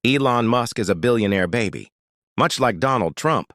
Elon Musk is a billionaire baby, much like Donald Trump.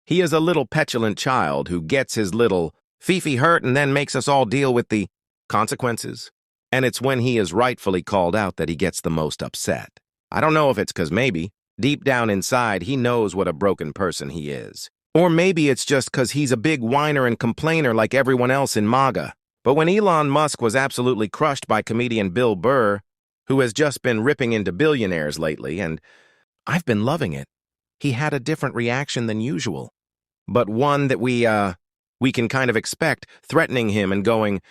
He is a little petulant child who gets his little fifi hurt and then makes us all deal with the consequences. And it's when he is rightfully called out that he gets the most upset. I don't know if it's because maybe, deep down inside, he knows what a broken person he is. Or maybe it's just because he's a big whiner and complainer like everyone else in MAGA. But when Elon Musk was absolutely crushed by comedian Bill Burr, who has just been ripping into billionaires lately, and I've been loving it, he had a different reaction than usual. But one that we can kind of expect, threatening him and going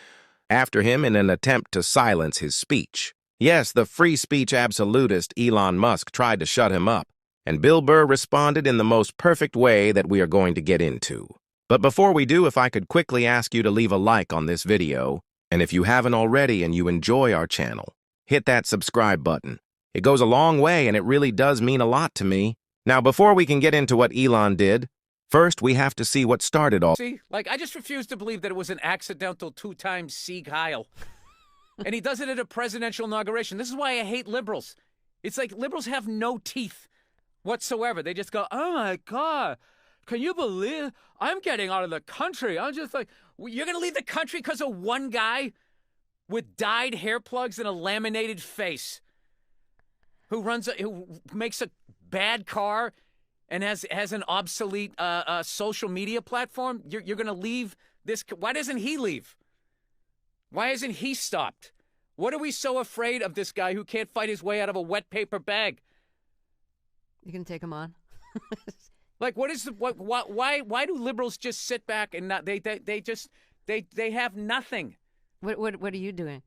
after him in an attempt to silence his speech. Yes, the free speech absolutist Elon Musk tried to shut him up, and Bill Burr responded in the most perfect way that we are going to get into. But before we do, if I could quickly ask you to leave a like on this video, and if you haven't already and you enjoy our channel, hit that subscribe button. It goes a long way and it really does mean a lot to me. Now, before we can get into what Elon did, first we have to see what started all. See, like, I just refuse to believe that it was an accidental two-time Sieg Heil. And he does it at a presidential inauguration. This is why I hate liberals. It's like liberals have no teeth whatsoever. They just go, oh my God, can you believe I'm getting out of the country? I'm just like, you're going to leave the country because of one guy with dyed hair plugs and a laminated face who makes a bad car and has an obsolete social media platform? You're going to leave this? Why doesn't he leave? Why isn't he stopped? What are we so afraid of this guy who can't fight his way out of a wet paper bag? You can take him on. Like, what is the why do liberals just sit back and not they have nothing? What are you doing?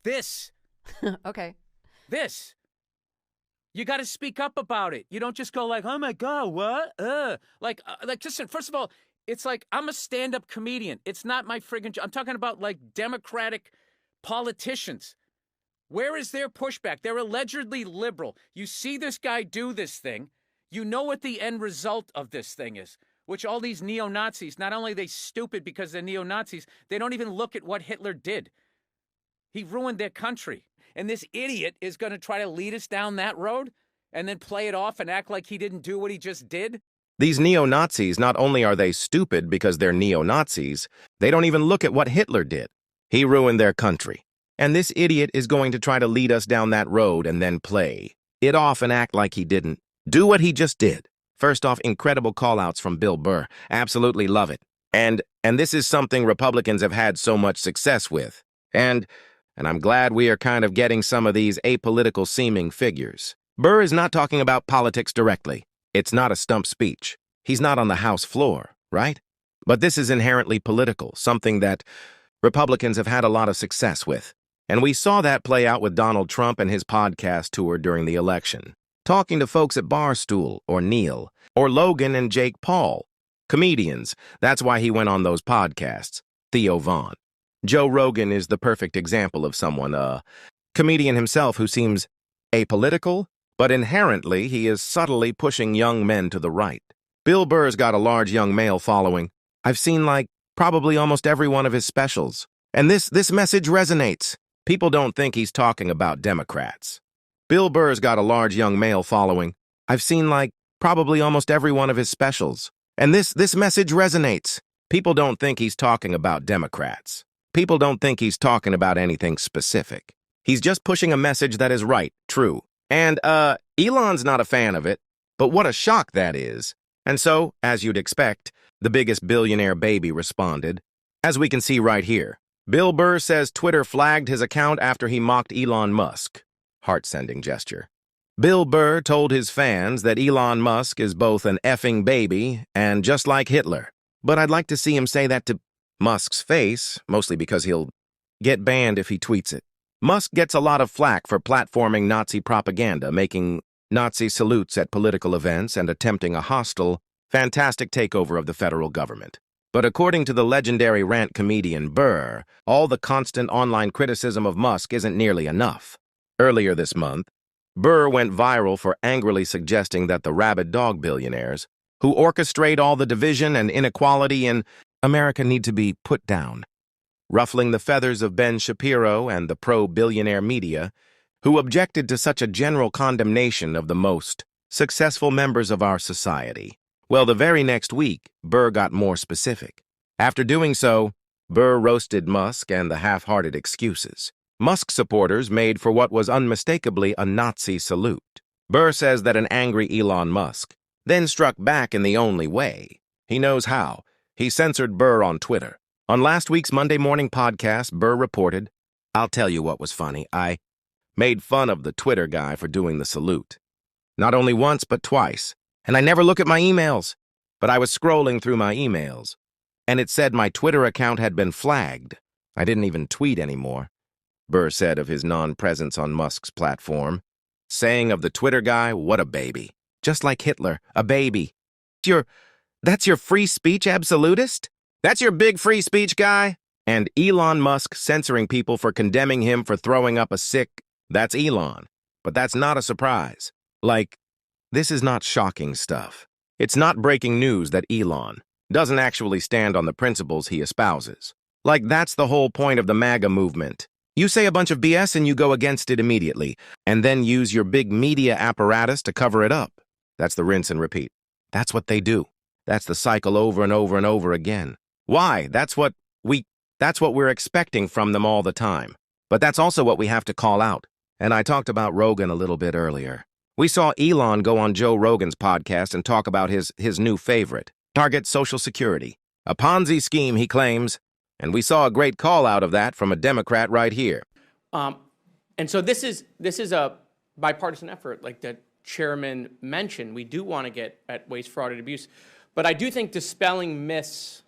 This. Okay. This. You got to speak up about it. You don't just go like, oh my God, what? Like, listen, first of all, it's like, I'm a stand-up comedian. It's not my friggin' job. I'm talking about, like, Democratic politicians. Where is their pushback? They're allegedly liberal. You see this guy do this thing. You know what the end result of this thing is, which all these neo-Nazis, not only are they stupid because they're neo-Nazis, they don't even look at what Hitler did. He ruined their country. And this idiot is going to try to lead us down that road and then play it off and act like he didn't do what he just did? These neo-Nazis, not only are they stupid because they're neo-Nazis, they don't even look at what Hitler did. He ruined their country. And this idiot is going to try to lead us down that road and then play it off and act like he didn't do what he just did. First off, incredible call-outs from Bill Burr. Absolutely love it. And this is something Republicans have had so much success with. And I'm glad we are kind of getting some of these apolitical seeming figures. Burr is not talking about politics directly. It's not a stump speech. He's not on the House floor, right? But this is inherently political, something that Republicans have had a lot of success with. And we saw that play out with Donald Trump and his podcast tour during the election. Talking to folks at Barstool, or Neil, or Logan and Jake Paul. Comedians, that's why he went on those podcasts. Theo Vaughn. Joe Rogan is the perfect example of someone, a comedian himself who seems apolitical, but inherently he is subtly pushing young men to the right. Bill Burr's got a large young male following. I've seen, like, probably almost every one of his specials. And this message resonates. People don't think he's talking about Democrats. Bill Burr's got a large young male following. I've seen, like, probably almost every one of his specials. And this message resonates. People don't think he's talking about Democrats. People don't think he's talking about anything specific. He's just pushing a message that is right, true. And, Elon's not a fan of it, but what a shock that is. And so, as you'd expect, the biggest billionaire baby responded. As we can see right here, Bill Burr says Twitter flagged his account after he mocked Elon Musk. Heart-sending gesture. Bill Burr told his fans that Elon Musk is both an effing baby and just like Hitler. But I'd like to see him say that to Musk's face, mostly because he'll get banned if he tweets it. Musk gets a lot of flack for platforming Nazi propaganda, making Nazi salutes at political events and attempting a hostile, fantastic takeover of the federal government. But according to the legendary rant comedian Burr, all the constant online criticism of Musk isn't nearly enough. Earlier this month, Burr went viral for angrily suggesting that the rabid dog billionaires, who orchestrate all the division and inequality in America, need to be put down, ruffling the feathers of Ben Shapiro and the pro-billionaire media, who objected to such a general condemnation of the most successful members of our society. Well, the very next week, Burr got more specific. After doing so, Burr roasted Musk and the half-hearted excuses. Musk supporters made for what was unmistakably a Nazi salute. Burr says that an angry Elon Musk then struck back in the only way he knows how. He censored Burr on Twitter. On last week's Monday morning podcast, Burr reported, "I'll tell you what was funny. I made fun of the Twitter guy for doing the salute. Not only once, but twice. And I never look at my emails. But I was scrolling through my emails, and it said my Twitter account had been flagged. I didn't even tweet anymore," Burr said of his non-presence on Musk's platform, saying of the Twitter guy, "What a baby. Just like Hitler, a baby. That's your free speech absolutist? That's your big free speech guy?" And Elon Musk censoring people for condemning him for throwing up a sick, that's Elon. But that's not a surprise. Like, this is not shocking stuff. It's not breaking news that Elon doesn't actually stand on the principles he espouses. Like, that's the whole point of the MAGA movement. You say a bunch of BS and you go against it immediately, and then use your big media apparatus to cover it up. That's the rinse and repeat. That's what they do. That's the cycle over and over and over again. Why? That's what we're expecting from them all the time. But that's also what we have to call out. And I talked about Rogan a little bit earlier. We saw Elon go on Joe Rogan's podcast and talk about his new favorite, Target Social Security, a Ponzi scheme, he claims. And we saw a great call out of that from a Democrat right here. And so this is a bipartisan effort, like the chairman mentioned. We do want to get at waste, fraud, and abuse. But I do think dispelling myths,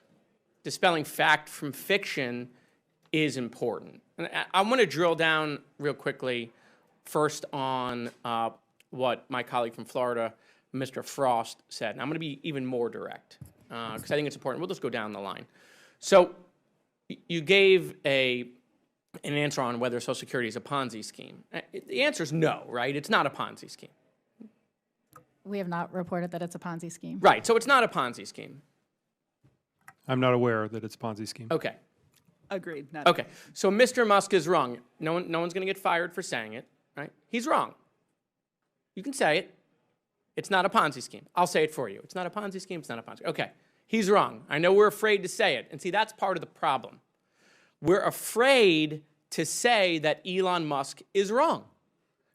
dispelling fact from fiction is important. And I want to drill down real quickly first on what my colleague from Florida, Mr. Frost, said. And I'm going to be even more direct because I think it's important. We'll just go down the line. So you gave an answer on whether Social Security is a Ponzi scheme. The answer is no, right? It's not a Ponzi scheme. We have not reported that it's a Ponzi scheme. Right, so it's not a Ponzi scheme. I'm not aware that it's a Ponzi scheme. Okay. Agreed. Okay, so Mr. Musk is wrong. No one's going to get fired for saying it, right? He's wrong. You can say it. It's not a Ponzi scheme. I'll say it for you. It's not a Ponzi scheme. It's not a Ponzi. Okay, he's wrong. I know we're afraid to say it. And see, that's part of the problem. We're afraid to say that Elon Musk is wrong.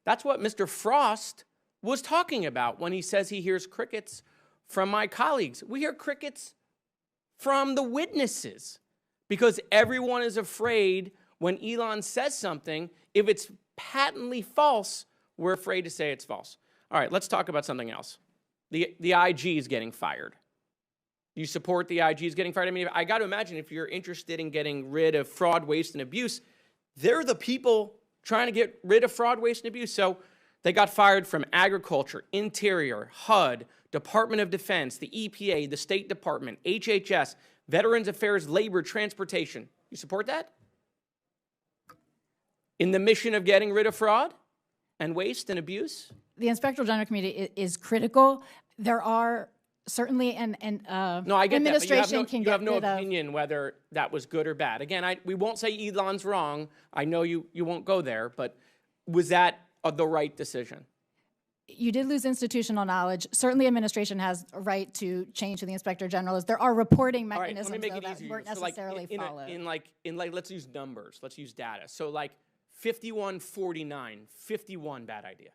That's what Mr. Frost was talking about when he says he hears crickets from my colleagues. We hear crickets from the witnesses because everyone is afraid when Elon says something, if it's patently false, we're afraid to say it's false. All right, let's talk about something else. The IG is getting fired. You support the IG is getting fired? I mean, I got to imagine if you're interested in getting rid of fraud, waste, and abuse, they're the people trying to get rid of fraud, waste, and abuse. So they got fired from Agriculture, Interior, HUD, Department of Defense, the EPA, the State Department, HHS, Veterans Affairs, Labor, Transportation. You support that? In the mission of getting rid of fraud and waste and abuse? The Inspector General Committee is critical. There are certainly no, I get administration that, but you have no rid of opinion whether that was good or bad. Again, we won't say Elon's wrong. I know you won't go there, but was that the right decision? You did lose institutional knowledge. Certainly, administration has a right to change to the Inspector General. There are reporting mechanisms let me make it that easier. weren't So necessarily followed. Let's use numbers. Let's use data. So like 51-49, 51 bad idea.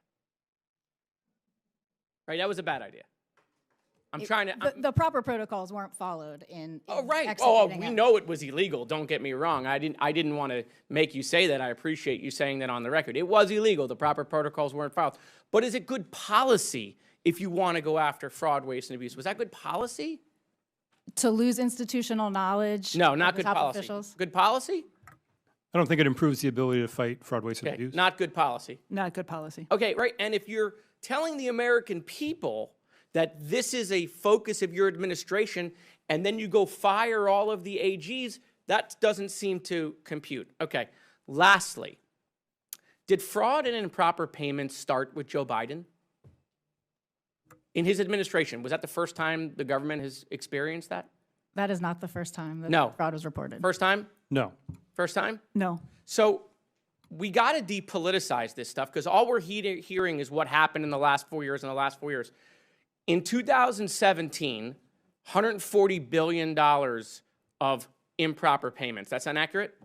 Right, that was a bad idea. The proper protocols weren't followed in right. executing We it. know it was illegal. Don't get me wrong. I didn't want to make you say that. I appreciate you saying that on the record. It was illegal. The proper protocols weren't followed. But is it good policy if you want to go after fraud, waste, and abuse? Was that good policy? To lose institutional knowledge? No, of not the good top policy. officials? Good policy? I don't think it improves the ability to fight fraud, waste, and Okay, abuse. not good policy. Not good policy. Okay, right. And if you're telling the American people that this is a focus of your administration, and then you go fire all of the AGs, that doesn't seem to compute. Okay, lastly, did fraud and improper payments start with Joe Biden? In his administration, was that the first time the government has experienced that? That is not the first time that No. fraud was reported. First time? No. First time? No. So we got to depoliticize this stuff because all we're hearing is what happened in the last 4 years. In 2017, $140 billion of improper payments. That's inaccurate?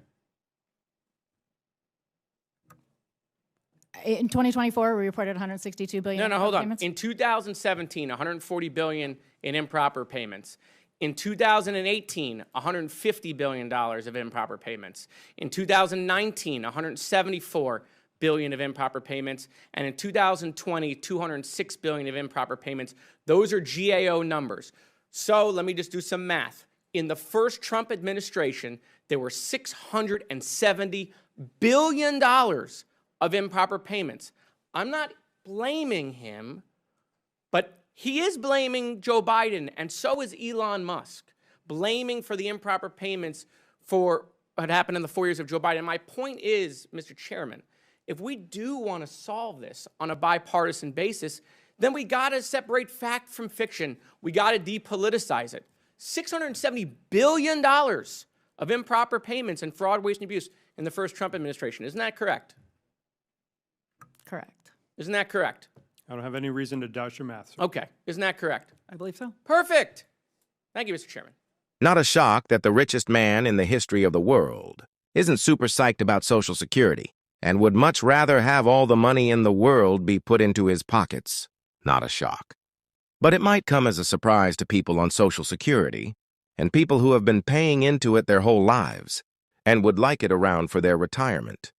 In 2024, we reported 162 billion. No, hold on. payments. In 2017, 140 billion in improper payments. In 2018, $150 billion of improper payments. In 2019, $174 billion of improper payments. And in 2020, $206 billion of improper payments. Those are GAO numbers. So let me just do some math. In the first Trump administration, there were $670 billion of improper payments. I'm not blaming him, but he is blaming Joe Biden, and so is Elon Musk, blaming for the improper payments for what happened in the 4 years of Joe Biden. My point is, Mr. Chairman, if we do want to solve this on a bipartisan basis, then we got to separate fact from fiction. We got to depoliticize it. $670 billion of improper payments and fraud, waste, and abuse in the first Trump administration. Isn't that correct? Correct. Isn't that correct? I don't have any reason to doubt your math, sir. Okay. Isn't that correct? I believe so. Perfect. Thank you, Mr. Chairman. Not a shock that the richest man in the history of the world isn't super psyched about Social Security and would much rather have all the money in the world be put into his pockets. Not a shock. But it might come as a surprise to people on Social Security and people who have been paying into it their whole lives and would like it around for their retirement,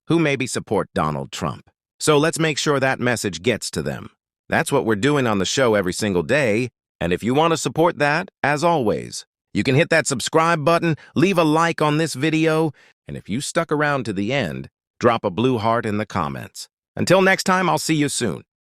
who maybe support Donald Trump. So let's make sure that message gets to them. That's what we're doing on the show every single day, and if you want to support that, as always, you can hit that subscribe button, leave a like on this video, and if you stuck around to the end, drop a blue heart in the comments. Until next time, I'll see you soon.